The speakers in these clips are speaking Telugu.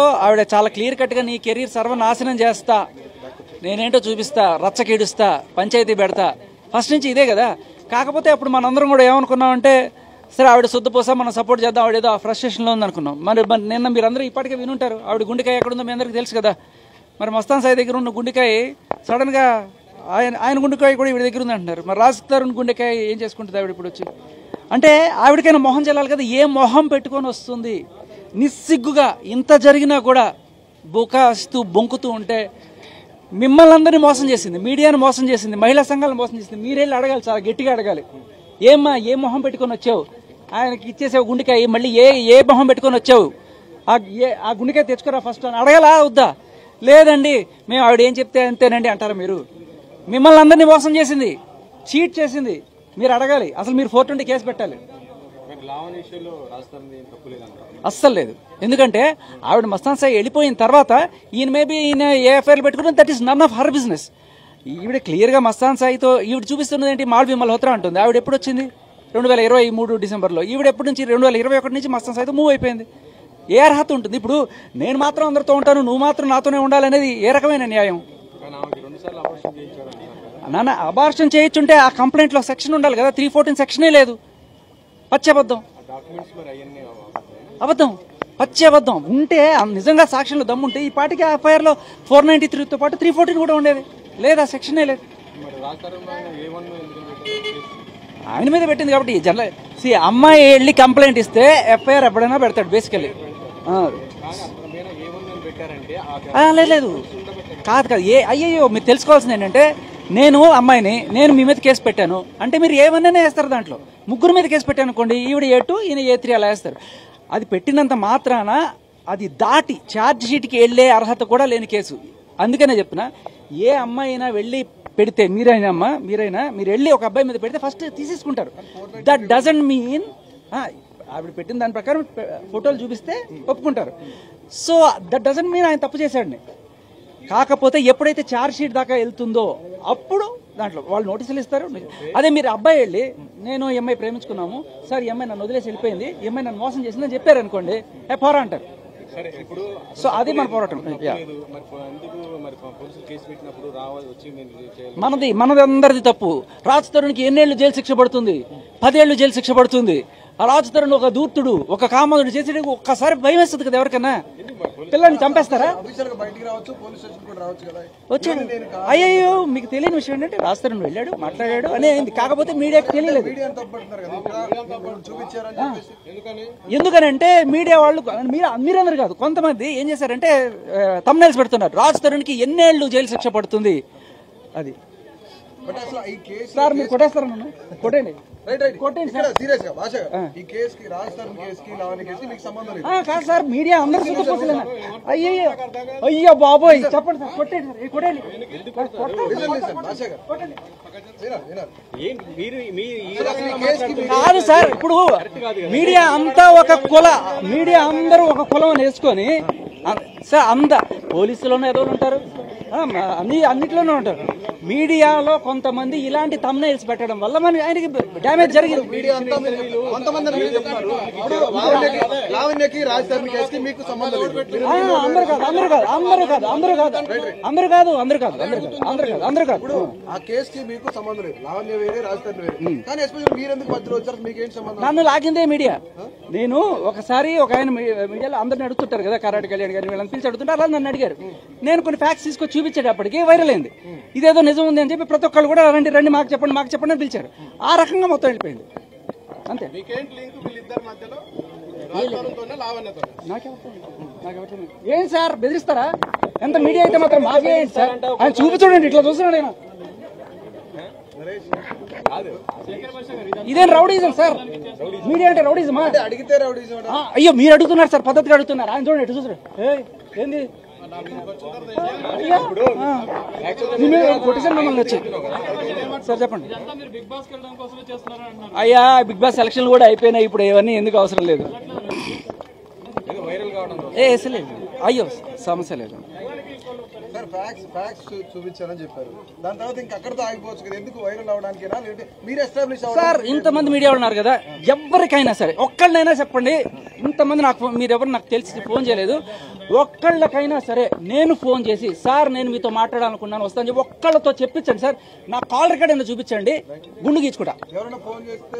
ఆవిడ చాలా క్లియర్ కట్గా నీ కెరీర్ సర్వనాశనం చేస్తా, నేనేంటో చూపిస్తా, రచ్చకీడుస్తా, పంచాయతీ పెడతా, ఫస్ట్ నుంచి ఇదే కదా. కాకపోతే అప్పుడు మనందరం కూడా ఏమనుకున్నామంటే సరే ఆవిడ శుద్ధపోసా మనం సపోర్ట్ చేద్దాం, ఆవిడ ఏదో ఫ్రస్ట్రేషన్లో ఉందనుకున్నాం. మరి నిన్న మీరందరూ ఇప్పటికే వినుంటారు ఆవిడ గుండెకాయ ఎక్కడుందో మీ అందరికీ తెలుసు కదా. మరి మస్తాన్ సాయి దగ్గర ఉన్న గుండెకాయ సడన్గా ఆయన గుండెకాయ కూడా ఈవిడ దగ్గర ఉంది అంటున్నారు. మరి రాజ్ తరుణ్ గుండెకాయ ఏం చేసుకుంటుంది ఆవిడ ఇప్పుడు వచ్చి? అంటే ఆవిడకైనా మొహం చెల్లాలి కదా. ఏ మొహం పెట్టుకొని వస్తుంది నిస్సిగ్గుగా? ఇంత జరిగినా కూడా బుకాస్తూ బొంకుతూ ఉంటే మిమ్మల్ని అందరినీ మోసం చేసింది, మీడియాను మోసం చేసింది, మహిళా సంఘాలను మోసం చేసింది. మీరెళ్ళి అడగాలి, చాలా గట్టిగా అడగాలి. ఏమ్మా ఏ మొహం పెట్టుకొని వచ్చావు? ఆయనకి ఇచ్చేసావు గుండెకాయ, మళ్ళీ ఏ మొహం పెట్టుకొని వచ్చావు? ఆ గుండెకాయ తెచ్చుకోరా ఫస్ట్ అని అడగాలా వద్దా? లేదండి మేము ఆవిడ ఏం చెప్తే అంతేనండి అంటారా మీరు? మిమ్మల్ని అందరినీ మోసం చేసింది, చీట్ చేసింది. మీరు అడగాలి, అసలు మీరు 420 కేసు పెట్టాలి. అస్సలు లేదు. ఎందుకంటే ఆవిడ మస్తాన్ సాయి వెళ్ళిపోయిన తర్వాత ఈయన మేబీ ఈయన ఏ ఎఫ్ఐఆర్లు పెట్టుకుని that is none of her business. ఈవిడ క్లియర్గా మస్తాన్ సాయితో ఈవిడ చూపిస్తున్నది ఏంటి? మాల్వి మల్హోత్రా అంటుంది. ఆవిడ ఎప్పుడు వచ్చింది? 2023 డిసెంబర్లో. ఈవిడ ఎప్పటి నుంచి? 2021 నుంచి మస్తాన్ సాయితో మూవ్ అయిపోయింది. ఏ అర్హత ఉంటుంది? ఇప్పుడు నేను మాత్రం అందరితో ఉంటాను, నువ్వు మాత్రం నాతోనే ఉండాలనేది ఏ రకమైన న్యాయం? నాన్న అబార్షన్ చేయొచ్చుంటే ఆ కంప్లైంట్లో సెక్షన్ ఉండాలి కదా. 314 సెక్షనే లేదు. పచ్చి అబద్ధం, అబద్ధం, పచ్చి అబద్ధం. ఉంటే నిజంగా సాక్ష్యంలో దమ్ముంటే ఈ పాటికి ఎఫ్ఐఆర్లో 493తో పాటు 314 కూడా ఉండేది. లేదా సెక్షనే లేదు. ఆయన మీద పెట్టింది కాబట్టి జనరల్ అమ్మాయి వెళ్ళి కంప్లైంట్ ఇస్తే ఎఫ్ఐఆర్ ఎప్పుడైనా పెడతాడు బేసికల్లీ. లేదు కాదు అయ్యయ్యో మీరు తెలుసుకోవాల్సింది ఏంటంటే నేను అమ్మాయిని మీ మీద కేసు పెట్టాను అంటే మీరు ఏమన్నా వేస్తారు. దాంట్లో ముగ్గురు మీద కేసు పెట్టాను అనుకోండి, ఈవిడ A2 ఈయన A3 అలా వేస్తారు. అది పెట్టినంత మాత్రాన అది దాటి ఛార్జ్ షీట్కి వెళ్లే అర్హత కూడా లేని కేసు. అందుకనే చెప్తున్నా, ఏ అమ్మాయి అయినా వెళ్ళి పెడితే మీరైనా మీరు వెళ్ళి ఒక అబ్బాయి మీద పెడితే ఫస్ట్ తీసేసుకుంటారు. దట్ డజంట్ మీన్ ఆవిడ పెట్టిన దాని ప్రకారం ఫోటోలు చూపిస్తే ఒప్పుకుంటారు. సో దట్ డజంట్ మీన్ ఆయన తప్పు చేశాడని. కాకపోతే ఎప్పుడైతే ఛార్జ్ షీట్ దాకా వెళ్తుందో అప్పుడు దాంట్లో వాళ్ళు నోటీసులు ఇస్తారు. అదే మీరు అబ్బాయి వెళ్ళి నేను ఈ అమ్మాయి ప్రేమించుకున్నాము సార్, ఈ అమ్మాయి నన్ను వదిలేసి వెళ్ళిపోయింది, ఈ అమ్మాయి నన్ను మోసం చేసిందని చెప్పారు అనుకోండి, పోరా అంటారు. సో అది మన పోరాటం. మనది అందరిది తప్పు. రాజ్ తరుణ్కి ఎన్నేళ్లు జైలు శిక్ష పడుతుంది? 10 ఏళ్లు జైలు శిక్ష పడుతుంది. ఆ రాజ్ తరుణ్ ఒక దూర్తుడు, ఒక కామదుడు చేసేది ఒక్కసారి భయం వేస్తుంది కదా ఎవరికన్నా. పిల్లల్ని చంపేస్తారా? వచ్చాడు. అయ్యో మీకు తెలియని విషయం ఏంటంటే రాజ్ తరుణ్ వెళ్ళాడు, మాట్లాడాడు అనేది. కాకపోతే మీడియాకి తెలియలేదు. ఎందుకనంటే మీడియా వాళ్ళు, మీరందరూ కాదు, కొంతమంది ఏం చేశారంటే థంబ్నెయిల్స్ పెడుతున్నారు, రాజ్ తరుణ్కి ఎన్నేళ్లు జైలు శిక్ష పడుతుంది. అది సార్ మీరు కొట్టేస్తారా? నన్ను కొట్టండి, కాదు సార్ మీడియా అందరూ చూసుకోలేదు. అయ్యో బాబోయ్ చెప్పండి సార్, కొట్టండి, కొట్టండి. కాదు సార్, ఇప్పుడు మీడియా అంతా ఒక మీడియా అందరూ ఒక కులం వేసుకొని సార్ పోలీసులోనే ఏదో ఉంటారు, అన్నిట్లోనే ఉంటారు. మీడియాలో కొంతమంది ఇలాంటి థంబ్నెయిల్స్ పెట్టడం వల్ల మన ఆయనకి డ్యామేజ్ జరిగింది. నన్ను లాగిందే మీడియా. నేను ఒకసారి ఒక ఆయన మీడియాలో అందరిని అడుగుతుంటారు కదా, కరాటి కళ్యాణ్ గారిని వీళ్ళని పిలిచి అడుగుతుంటారు, అలా నన్ను అడిగారు. నేను కొన్ని ఫ్యాక్ట్స్ తీసుకొచ్చి చూపించేటప్పటికి వైరల్ అయింది. ఇదేదో నిజం ఉంది అని చెప్పి ప్రతి ఒక్కళ్ళు కూడా రండి మాకు చెప్పండి అని పిలిచారు. ఆ రకంగా మొత్తం వెళ్ళిపోయింది అంతే. ఏం సార్ బెదిరిస్తారా? ఎంత మీడియా అయితే మాత్రం మాకే సార్. ఆయన చూపించండి, ఇట్లా చూస్తున్నాడు ఆయన. ఇదేం రౌడీజం సార్? మీడియా అంటే రౌడీజమా? అయ్యో మీరు అడుగుతున్నారు సార్, పద్ధతిగా అడుగుతున్నారు. ఆయన చూడండి ఎటు చూసారు. ఏంది కొట్టేసారు మమ్మల్ని వచ్చి. సార్ చెప్పండి. అయ్యా బిగ్ బాస్ సెలక్షన్లు కూడా అయిపోయినాయి, ఇప్పుడు ఇవన్నీ ఎందుకు అవసరం లేదు. అసలు అయ్యో సమస్య లేదు. సార్ ఫ్యాక్ట్స్ చూపించారని చెప్పారు. దాని తర్వాత ఇంకా అక్కడితో ఆగిపోవచ్చు కదా, ఎందుకు వైరల్ అవడానికి మీరు ఎస్టాబ్లిష్ సార్ ఇంతమంది మీడియా ఉన్నారు కదా, ఎవరికైనా సరే ఒక్కళ్ళనైనా చెప్పండి. ఇంతమంది నాకు మీరెవరు నాకు తెలిసి ఫోన్ చేయలేదు. ఒక్కళ్ళకైనా సరే నేను ఫోన్ చేసి సార్ నేను మీతో మాట్లాడాలనుకున్నాను వస్తాను చెప్పి ఒక్కళ్ళతో చెప్పించండి సార్. నా కాల్ రికార్డ్ అయినా చూపించండి, గుండు గీచుకుంటా. ఎవరైనా ఫోన్ చేస్తే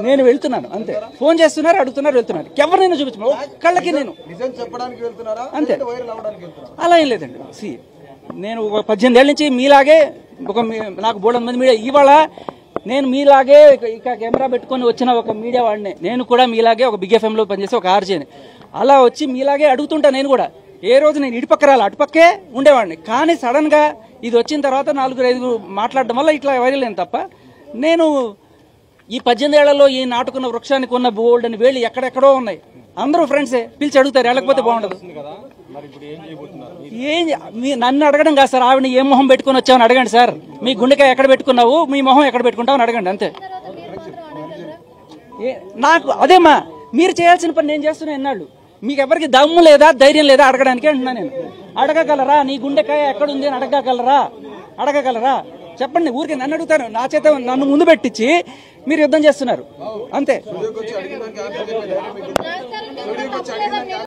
నేను వెళ్తున్నాను అంతే. ఫోన్ చేస్తున్నారు, అడుగుతున్నారు, వెళ్తున్నారు. ఎవరినైనా చూపించండి, ఒక్కళ్ళకి నేను నిజం చెప్పడానికి వెళ్తున్నారా అంతే. వైరల్ అవడానికి వెళ్తున్నారా? అలా ఏం లేదండి. నేను ఒక 18 ఏళ్ళ నుంచి మీలాగే నాకు బోల్డ్ మంది మీడియా, ఇవాళ నేను మీలాగే ఇక కెమెరా పెట్టుకొని వచ్చిన ఒక మీడియా వాడిని. నేను కూడా మీలాగే ఒక బిగ్ ఎఫ్ఎంలో పనిచేసి ఒక ఆర్జేని. అలా వచ్చి మీలాగే అడుగుతుంటా నేను కూడా. ఏ రోజు నేను ఇటుపక్క రాలి అటుపక్కే ఉండేవాడిని. కానీ సడన్ గా ఇది వచ్చిన తర్వాత 4-5 మాట్లాడడం వల్ల ఇట్లా వైరల్ అయింది తప్ప నేను ఈ 18 ఏళ్లలో ఈ నాటుకున్న వృక్షానికి ఉన్న బోల్డ్ అని వేళ్ళు ఎక్కడెక్కడో ఉన్నాయి. అందరూ ఫ్రెండ్సే పిలిచి అడుగుతారు, వెళ్ళకపోతే బాగుండదు. నన్ను అడగడం కాదు సార్, ఆవిడ ఏ మొహం పెట్టుకుని వచ్చావని అడగండి సార్. మీ గుండెకాయ ఎక్కడ పెట్టుకున్నావు, మీ మొహం ఎక్కడ పెట్టుకుంటావు అని అడగండి అంతే. నాకు అదేమ్మా మీరు చేయాల్సిన పని నేను చేస్తున్నా ఎన్నాళ్ళు. మీకు ఎవరికి దమ్ము లేదా ధైర్యం లేదా అడగడానికి అంటున్నా నేను. అడగగలరా నీ గుండెకాయ ఎక్కడుంది అని అడగగలరా చెప్పండి. ఊరికే నన్ను అడుగుతాను, నా చేత నన్ను ముందు పెట్టించి మీరు యుద్ధం చేస్తున్నారు అంతే.